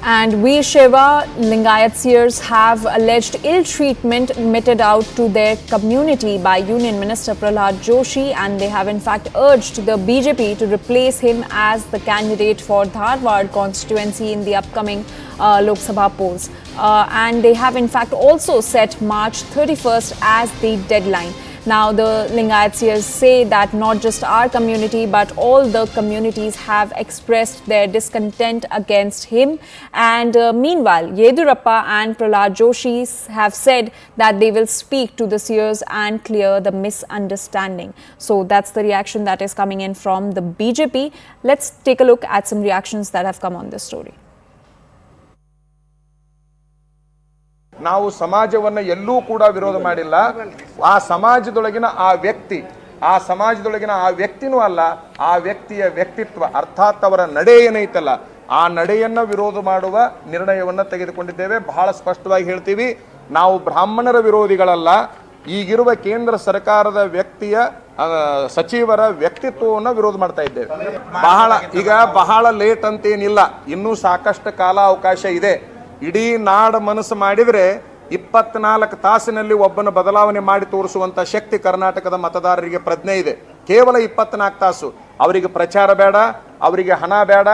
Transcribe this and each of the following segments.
And Veershaiva Lingayat seers have alleged ill treatment meted out to their community by Union Minister Prahlad Joshi, and they have in fact urged the BJP to replace him as the candidate for Dharwad constituency in the upcoming Lok Sabha polls. And they have in fact also set March 31st as the deadline. Now, the Lingayat seers say that not just our community but all the communities have expressed their discontent against him. And meanwhile, Yediyurappa and Prahlad Joshi have said that they will speak to the seers and clear the misunderstanding. So that's the reaction that is coming in from the BJP. Let's take a look at some reactions that have come on this story. ನಾವು ಸಮಾಜವನ್ನು ಎಲ್ಲೂ ಕೂಡ ವಿರೋಧ ಮಾಡಿಲ್ಲ. ಆ ಸಮಾಜದೊಳಗಿನ ಆ ವ್ಯಕ್ತಿನೂ ಅಲ್ಲ, ಆ ವ್ಯಕ್ತಿಯ ವ್ಯಕ್ತಿತ್ವ ಅರ್ಥಾತ್ ಅವರ ನಡೆ ಏನೈತಲ್ಲ, ಆ ನಡೆಯನ್ನ ವಿರೋಧ ಮಾಡುವ ನಿರ್ಣಯವನ್ನ ತೆಗೆದುಕೊಂಡಿದ್ದೇವೆ. ಬಹಳ ಸ್ಪಷ್ಟವಾಗಿ ಹೇಳ್ತೀವಿ, ನಾವು ಬ್ರಾಹ್ಮಣರ ವಿರೋಧಿಗಳಲ್ಲ. ಈಗಿರುವ ಕೇಂದ್ರ ಸರ್ಕಾರದ ವ್ಯಕ್ತಿಯ ಸಚಿವರ ವ್ಯಕ್ತಿತ್ವವನ್ನು ವಿರೋಧ ಮಾಡ್ತಾ ಇದ್ದೇವೆ. ಬಹಳ ಲೇಟ್ ಅಂತೇನಿಲ್ಲ, ಇನ್ನೂ ಸಾಕಷ್ಟು ಕಾಲ ಅವಕಾಶ ಇದೆ. ಇಡೀ ನಾಡು ಮನಸ್ಸು ಮಾಡಿದರೆ 24 ತಾಸಿನಲ್ಲಿ ಒಬ್ಬನ ಬದಲಾವಣೆ ಮಾಡಿ ತೋರಿಸುವಂತ ಶಕ್ತಿ ಕರ್ನಾಟಕದ ಮತದಾರರಿಗೆ ಪ್ರಜ್ಞೆ ಇದೆ. ಕೇವಲ 24 ತಾಸು. ಅವರಿಗೆ ಪ್ರಚಾರ ಬೇಡ, ಅವರಿಗೆ ಹಣ ಬೇಡ,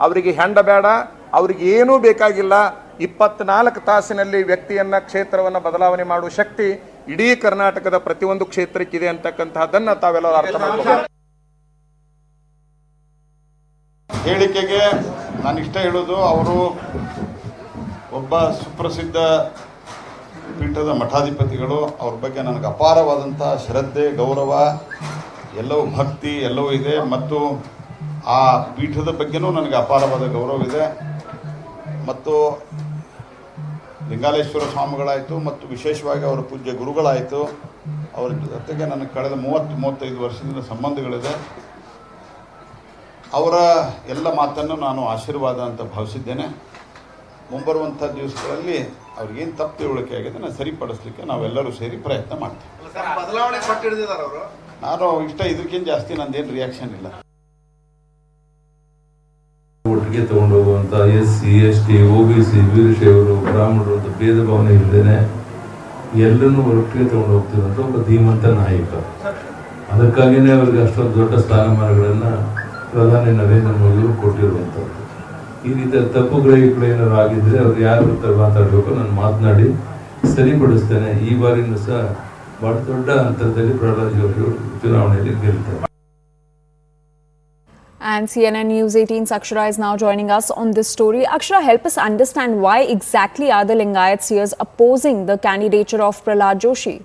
ಅವರಿಗೆ ಹೆಂಡ ಬೇಡ, ಅವರಿಗೆ ಏನೂ ಬೇಕಾಗಿಲ್ಲ. 24 ತಾಸಿನಲ್ಲಿ ವ್ಯಕ್ತಿಯನ್ನ ಕ್ಷೇತ್ರವನ್ನ ಬದಲಾವಣೆ ಮಾಡುವ ಶಕ್ತಿ ಇಡೀ ಕರ್ನಾಟಕದ ಪ್ರತಿಯೊಂದು ಕ್ಷೇತ್ರಕ್ಕಿದೆ ಅಂತಕ್ಕಂತಹದನ್ನ ತಾವೆಲ್ಲರೂ ಅರ್ಥ ಮಾಡಬೇಕು. ಹೇಳಿಕೆಗೆ ನಾನು ಇಷ್ಟ ಹೇಳೋದು, ಅವರು ಒಬ್ಬ ಸುಪ್ರಸಿದ್ಧ ಪೀಠದ ಮಠಾಧಿಪತಿಗಳು. ಅವ್ರ ಬಗ್ಗೆ ನನಗೆ ಅಪಾರವಾದಂಥ ಶ್ರದ್ಧೆ, ಗೌರವ, ಎಲ್ಲವೂ ಭಕ್ತಿ ಎಲ್ಲವೂ ಇದೆ. ಮತ್ತು ಆ ಪೀಠದ ಬಗ್ಗೆನೂ ನನಗೆ ಅಪಾರವಾದ ಗೌರವ ಇದೆ. ಮತ್ತು ಲಿಂಗಾಲೇಶ್ವರ ಸ್ವಾಮಿಗಳಾಯಿತು ಮತ್ತು ವಿಶೇಷವಾಗಿ ಅವರ ಪೂಜ್ಯ ಗುರುಗಳಾಯಿತು. ಅವರ ಜೊತೆಗೆ ನನಗೆ ಕಳೆದ 30-35 ವರ್ಷದಿಂದ ಸಂಬಂಧಗಳಿದೆ. ಅವರ ಎಲ್ಲ ಮಾತನ್ನು ನಾನು ಆಶೀರ್ವಾದ ಅಂತ ಭಾವಿಸಿದ್ದೇನೆ. ಮುಂಬರುವಂಥ ದಿವಸಗಳಲ್ಲಿ ಅವ್ರಿಗೇನು ತಪ್ಪು ತಿಳುವಳಿಕೆ ಆಗಿದೆ ನಾನು ಸರಿಪಡಿಸಲಿಕ್ಕೆ ನಾವೆಲ್ಲರೂ ಸೇರಿ ಪ್ರಯತ್ನ ಮಾಡ್ತೀವಿ. ನಾನು ಇದಕ್ಕಿಂತ ಜಾಸ್ತಿ ನಂದೇನು ರಿಯಾಕ್ಷನ್ ಇಲ್ಲ. ಒಟ್ಟಿಗೆ ತಗೊಂಡೋಗುವಂಥ SC ST OBC ವೀರಶೈವರು ಬ್ರಾಹ್ಮಣರು ಅಂತ ಭೇದ ಭಾವನೆ ಇಲ್ಲದೇನೆ ಎಲ್ಲರೂ ಒಟ್ಟಿಗೆ ತಗೊಂಡು ಹೋಗ್ತಿರುವಂಥ ಒಬ್ಬ ಧೀಮಂತ ನಾಯಕ. ಅದಕ್ಕಾಗಿಯೇ ಅವರಿಗೆ ಅಷ್ಟೊಂದು ದೊಡ್ಡ ಸ್ಥಾನಮಾನಗಳನ್ನು ಪ್ರಧಾನಿ ನರೇಂದ್ರ ಮೋದಿಯವರು ಕೊಟ್ಟಿರುವಂಥದ್ದು. ಈ ರೀತಿಯ ತಪ್ಪುಗಳು ಏನಾದ್ರು ಆಗಿದ್ರೆ ಅವ್ರು ಯಾರ ಹತ್ರ ಮಾತಾಡಬೇಕು ನಾನು ಮಾತನಾಡಿ ಸರಿಪಡಿಸ್ತೇನೆ. ಈ ಬಾರಿನೂ ಸಹ ಬಹಳ ದೊಡ್ಡ ಅಂತರದಲ್ಲಿ ಪ್ರಹ್ಲಾದ್ ಜೋಶಿ ಅವರು ಚುನಾವಣೆಯಲ್ಲಿ ಗೆಲ್ತಾರೆ. And CNN News 18's Akshara is now joining us on this story. Akshara, help us understand why exactly are the Lingayat seers opposing the candidature of Prahlad Joshi?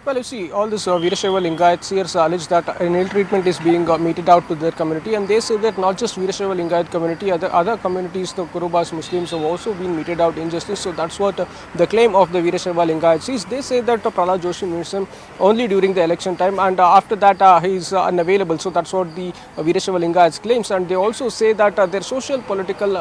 Well, you see, all this Veerashaiva Lingayat seers allege that an ill treatment is being meted out to their community, and they say that not just Veerashaiva Lingayat community, other communities, the Kurubas, Muslims have also been meted out injustice. So that's what the claim of the Veerashaiva Lingayat seers. They say that Prahlad Joshi meets them only during the election time, and after that he is unavailable. So that's what the Veerashaiva Lingayat claims, and they also say that their social, political,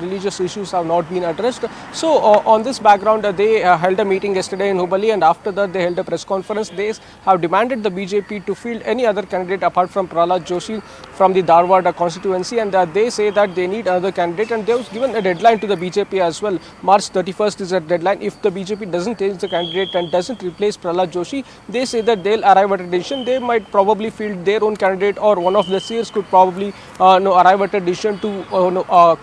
religious issues have not been addressed. So on this background, they held a meeting yesterday in Hubballi, and after that they held a press conference. They have demanded the BJP to field any other candidate apart from Prahlad Joshi from the Dharwad constituency, and they say that they need another candidate, and they have given a deadline to the BJP as well. March 31st is a deadline. If the BJP doesn't change the candidate and doesn't replace Prahlad Joshi, they say that they'll arrive at a decision. They might probably field their own candidate, or one of the seers could probably arrive at a decision to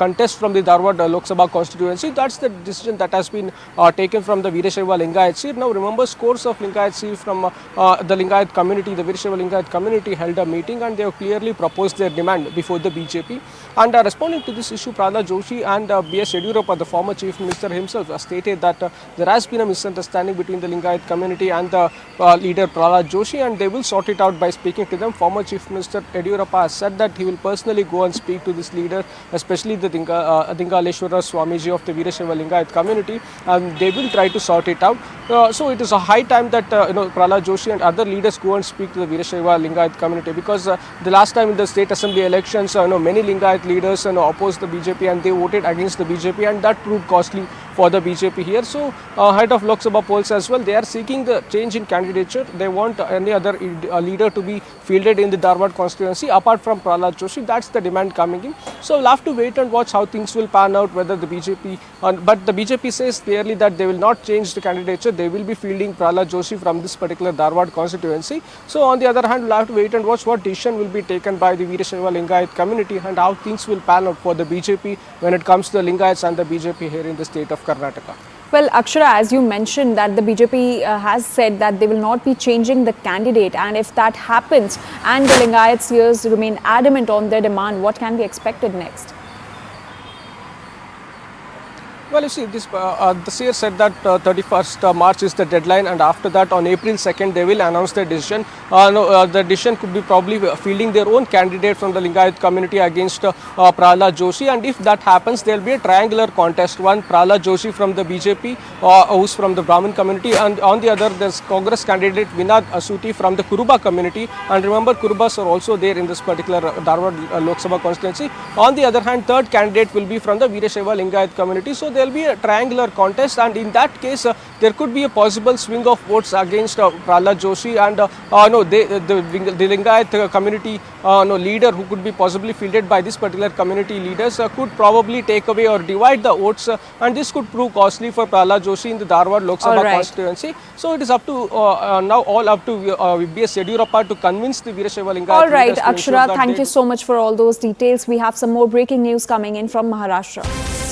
contest from the Dharwad Lok Sabha constituency. That's the decision that has been taken from the Veerashaiva Lingayat seer. Now remember, scores of Lingayat seers from the Lingayat community, the Veerashaiva Lingayat community held a meeting, and they have clearly proposed their demand before the BJP. And responding to this issue, Prahlad Joshi and B.S. Yediyurappa, the former chief minister himself, stated that there has been a misunderstanding between the Lingayat community and the leader Prahlad Joshi, and they will sort it out by speaking to them. Former chief minister Yediyurappa has said that he will personally go and speak to this leader, especially the Dingaleshwara Swamiji of the Veerashaiva Lingayat community, and they will try to sort it out. So it is a high time that Prahlad Joshi and other leaders go and speak to the Veerashaiva Lingayat community, because the last time in the state assembly elections, many Lingayat leaders opposed the BJP and they voted against the BJP, and that proved costly for the BJP here. So ahead of Lok Sabha polls as well, they are seeking the change in candidature. They want any other leader to be fielded in the Dharwad constituency apart from Prahlad Joshi. That's the demand coming in. So we'll have to wait and watch how things will pan out, whether the BJP, but the BJP says clearly that they will not change the candidature. They will be fielding Prahlad Joshi from this particular Dharwad constituency. So on the other hand, we'll have to wait and watch what decision will be taken by the Veerashaiva Lingayat community and how things will pan out for the BJP when it comes to the Lingayats and the BJP here in the state of Karnataka. Well, Akshara, as you mentioned that the BJP has said that they will not be changing the candidate, and if that happens and the Lingayat seers remain adamant on their demand, what can be expected next? Well, you see, the seer said that 31st March is the deadline, and after that on April 2nd they will announce their decision. The decision could be probably fielding their own candidate from the Lingayat community against Prahlad Joshi, and if that happens, there will be a triangular contest. One, Prahlad Joshi from the BJP, who's from the Brahmin community, and on the other there's Congress candidate Vinod Asuti from the Kuruba community, and remember Kurubas are also there in this particular Dharwad Lok Sabha constituency. On the other hand, third candidate will be from the Veerashaiva Lingayat community. So there will be a triangular contest, and in that case there could be a possible swing of votes against Prahlad Joshi, and the Lingayat community leader who could be possibly fielded by this particular community leaders could probably take away or divide the votes, and this could prove costly for Prahlad Joshi in the Dharwad Lok Sabha constituency. So it is up to now all up to B.S. Yediyurappa to convince the Veerashaiva Lingayat All right, leaders to Akshara, thank you so much for all those details. We have some more breaking news coming in from Maharashtra.